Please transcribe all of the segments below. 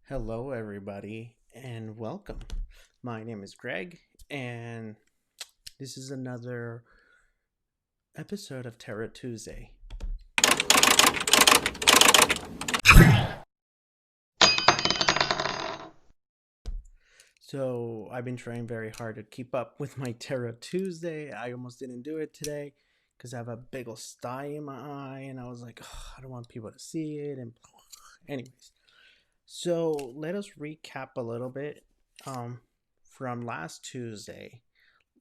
Hello, everybody, and welcome. My name is Greg, and this is another episode of Terra Tuesday. So, I've been trying very hard to keep up with my Terra Tuesday. I almost didn't do it today because I have a big old sty in my eye, and I was like, I don't want people to see it. And, anyways, so let us recap a little bit from last Tuesday.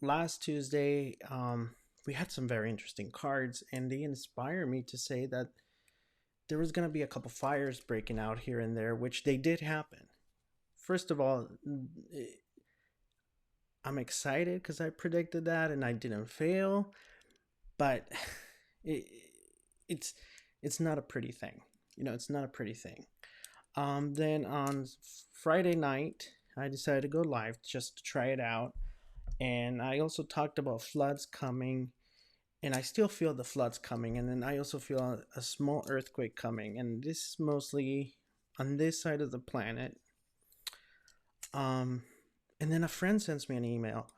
We had some very interesting cards, and they inspire me to say that there was going to be a couple fires breaking out here and there, which they did happen. First of all, I'm excited because I predicted that and I didn't fail, but it, it's it's not a pretty thing. It's not a pretty thing. Then on Friday night, I decided to go live just to try it out, and I also talked about floods coming, and I still feel the floods coming, and then I also feel a small earthquake coming, and this is mostly on this side of the planet. Um, and then a friend sends me an email,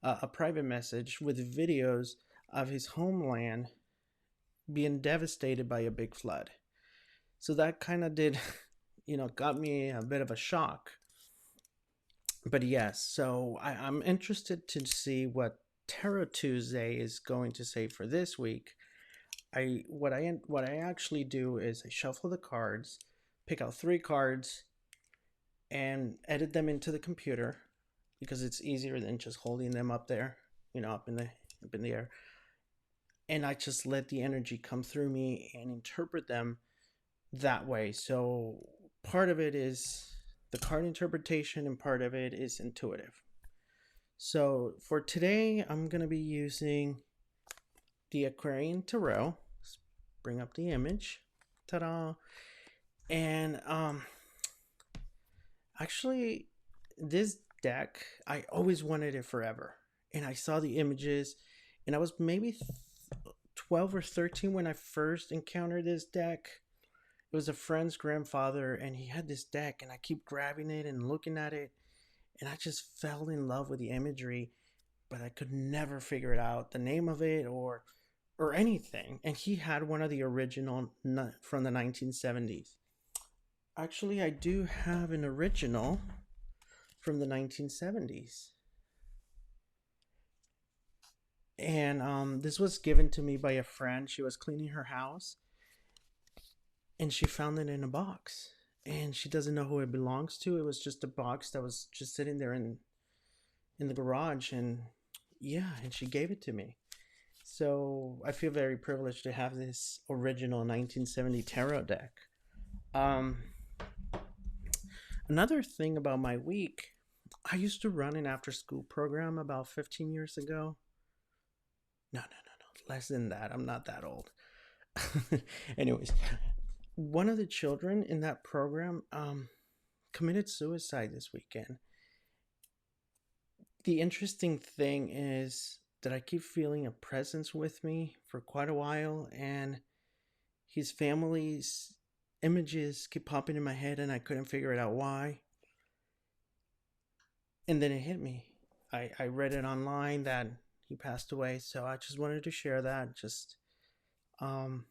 a private message with videos of his homeland being devastated by a big flood. So that kind of did, got me a bit of a shock. But yes, so I'm interested to see what Tarot Tuesday is going to say for this week. What I actually do is I shuffle the cards, pick out 3 cards, and edit them into the computer because it's easier than just holding them up there, up in the air. And I just let the energy come through me and interpret them that way. So part of it is the card interpretation, and part of it is intuitive. So for today, I'm going to be using the Aquarian Tarot. Let's bring up the image. Ta-da! And actually, this deck, I always wanted it forever. And I saw the images, and I was maybe 12 or 13 when I first encountered this deck. It was a friend's grandfather, and he had this deck, and I keep grabbing it and looking at it, and I just fell in love with the imagery, but I could never figure it out, the name of it or anything. And he had one of the original from the 1970s. Actually, I do have an original from the 1970s. And this was given to me by a friend. She was cleaning her house, and she found it in a box, and she doesn't know who it belongs to. It was just a box that was just sitting there in the garage, and yeah, and she gave it to me. So I feel very privileged to have this original 1970 tarot deck. um Another thing about my week, I used to run an after school program about 15 years ago. No, less than that. I'm not that old. Anyways, one of the children in that program committed suicide this weekend. The interesting thing is that I keep feeling a presence with me for quite a while, and his family's images keep popping in my head, and I couldn't figure it out why. And then it hit me. I read it online that he passed away, so I just wanted to share that, just um,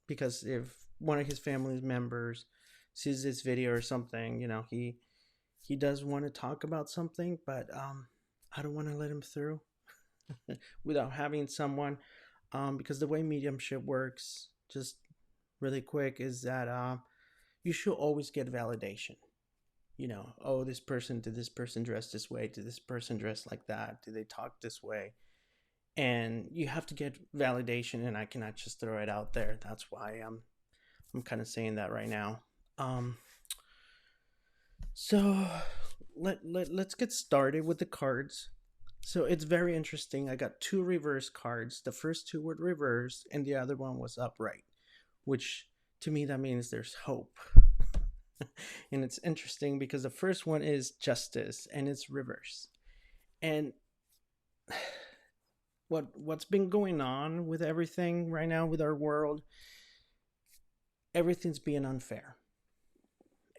because if one of his family members sees this video or something, he does want to talk about something, but I don't want to let him through without having someone, because the way mediumship works, just really quick, is that you should always get validation. Oh, this person, did this person dress this way? Did this person dress like that? Did they talk this way? And you have to get validation, and I cannot just throw it out there. That's why I'm kind of saying that right now. Um, so let's get started with the cards. So it's very interesting. I got 2 reverse cards. The first 2 were reversed, and the other one was upright, which to me that means there's hope. And it's interesting because the first one is justice, and it's reverse. And what's been going on with everything right now with our world, everything's being unfair.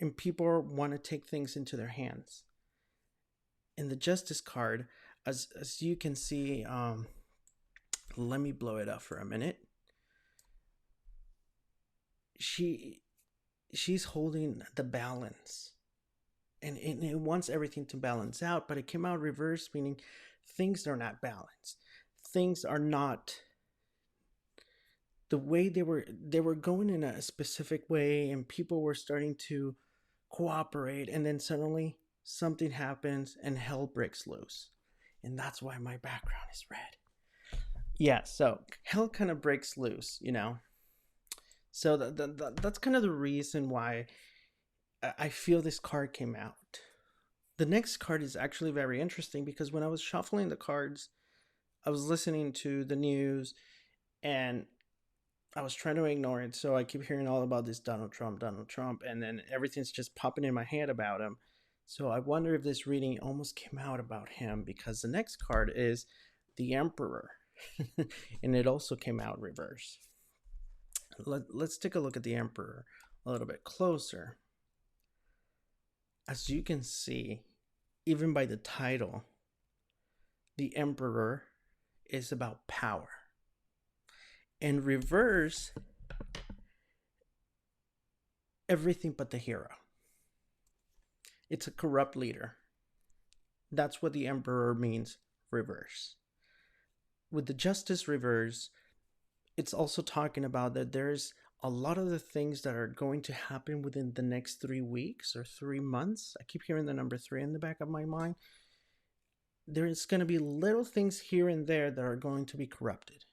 and people want to take things into their hands. In the Justice card, as you can see, let me blow it up for a minute. She's holding the balance, and it wants everything to balance out, but it came out reverse, meaning things are not balanced. Things are not the way they were going in a specific way, and people were starting to cooperate, and then suddenly something happens and hell breaks loose. And that's why my background is red. Yeah, so hell kind of breaks loose, you know. So that's kind of the reason why I feel this card came out. The next card is actually very interesting because when I was shuffling the cards, I was listening to the news and I was trying to ignore it. So I keep hearing all about this Donald Trump, and then everything's just popping in my head about him. So I wonder if this reading almost came out about him, because the next card is the Emperor. And it also came out reverse. Let's take a look at the Emperor a little bit closer. As you can see, even by the title, the Emperor is about power. And reverse, everything but the hero. It's a corrupt leader. That's what the Emperor means, reverse. With the Justice reverse, it's also talking about that there's a lot of the things that are going to happen within the next 3 weeks or 3 months. I keep hearing the number 3 in the back of my mind. There's going to be little things here and there that are going to be corrupted.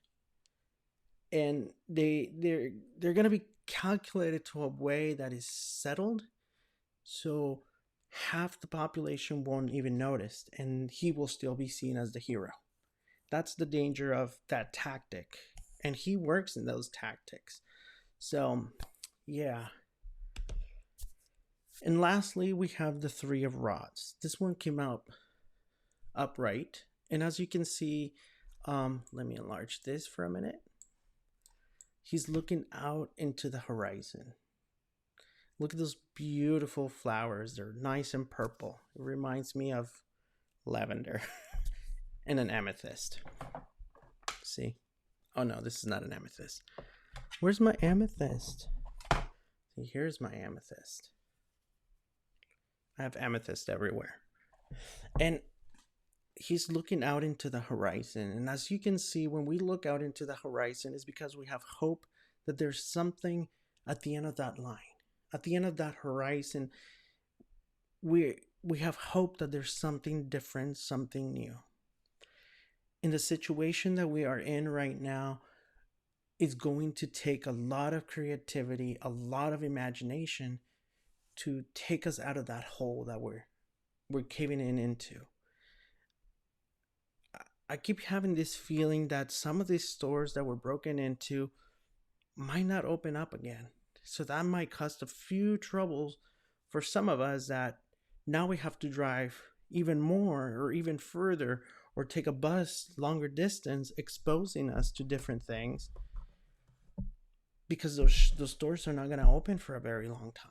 And they're going to be calculated to a way that is settled. So half the population won't even notice, and he will still be seen as the hero. That's the danger of that tactic. And he works in those tactics. So, yeah. And lastly, we have the Three of Rods. This one came out upright. And as you can see, let me enlarge this for a minute. He's looking out into the horizon. Look at those beautiful flowers. They're nice and purple. It reminds me of lavender and an amethyst. See? Oh no, this is not an amethyst. Where's my amethyst? See, here's my amethyst. I have amethyst everywhere. And he's looking out into the horizon. And as you can see, when we look out into the horizon, it's because we have hope that there's something at the end of that line. At the end of that horizon, we have hope that there's something different, something new. In the situation that we are in right now, it's going to take a lot of creativity, a lot of imagination to take us out of that hole that we're caving into. I keep having this feeling that some of these stores that were broken into might not open up again. So that might cause a few troubles for some of us, that now we have to drive even more or even further, or take a bus longer distance, exposing us to different things, because those stores are not going to open for a very long time.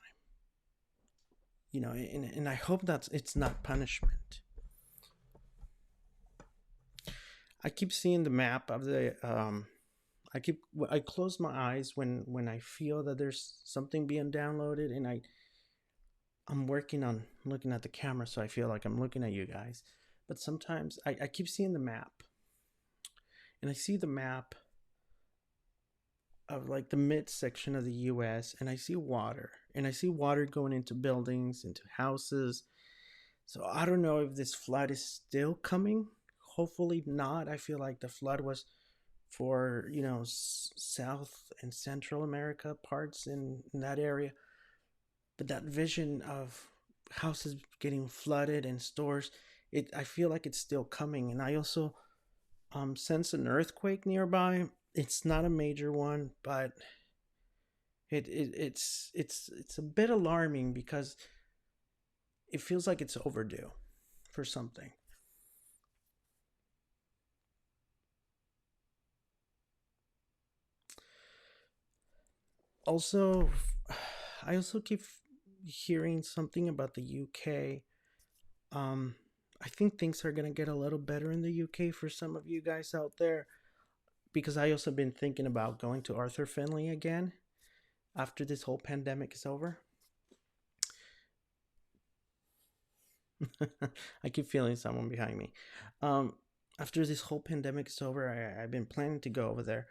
You know, and I hope that it's not punishment. I keep seeing the map of the I close my eyes when I feel that there's something being downloaded, and I'm working on looking at the camera, so I feel like I'm looking at you guys. But sometimes I keep seeing the map, and I see the map of like the midsection of the US, and I see water, going into buildings, into houses. So I don't know if this flood is still coming. Hopefully not. I feel like the flood was for, you know, South and Central America parts in that area. But that vision of houses getting flooded and stores, I feel like it's still coming. And I also sense an earthquake nearby. It's not a major one, but it's a bit alarming because it feels like it's overdue for something. Also, I also keep hearing something about the UK. Um, I think things are gonna get a little better in the UK for some of you guys out there, because I also been thinking about going to Arthur Finley again after this whole pandemic is over. I keep feeling someone behind me. Um, After this whole pandemic is over, I've been planning to go over there.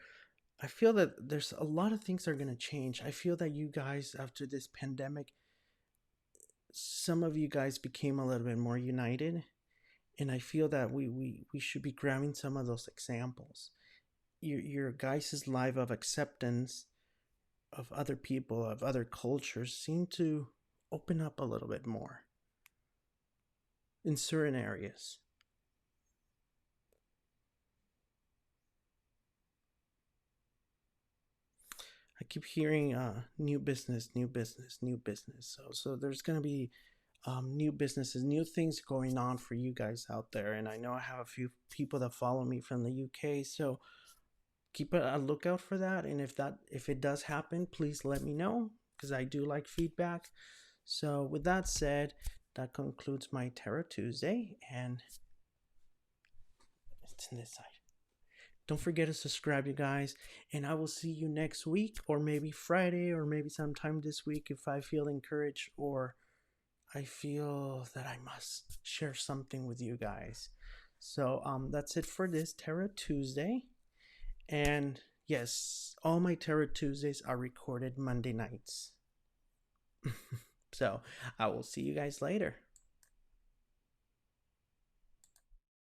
I feel that there's a lot of things are going to change. I feel that you guys, after this pandemic, some of you guys became a little bit more united. And I feel that we should be grabbing some of those examples. Your guys' life of acceptance of other people, of other cultures, seem to open up a little bit more in certain areas. I keep hearing new business, new business, new business. So there's gonna be new businesses, new things going on for you guys out there. And I know I have a few people that follow me from the UK, so keep a lookout for that. And if it does happen, please let me know, because I do like feedback. So with that said, that concludes my Tarot Tuesday, and it's in this side. Don't forget to subscribe, you guys, and I will see you next week, or maybe Friday, or maybe sometime this week if I feel encouraged, or I feel that I must share something with you guys. So that's it for this Tarot Tuesday. And yes, all my Tarot Tuesdays are recorded Monday nights. So I will see you guys later.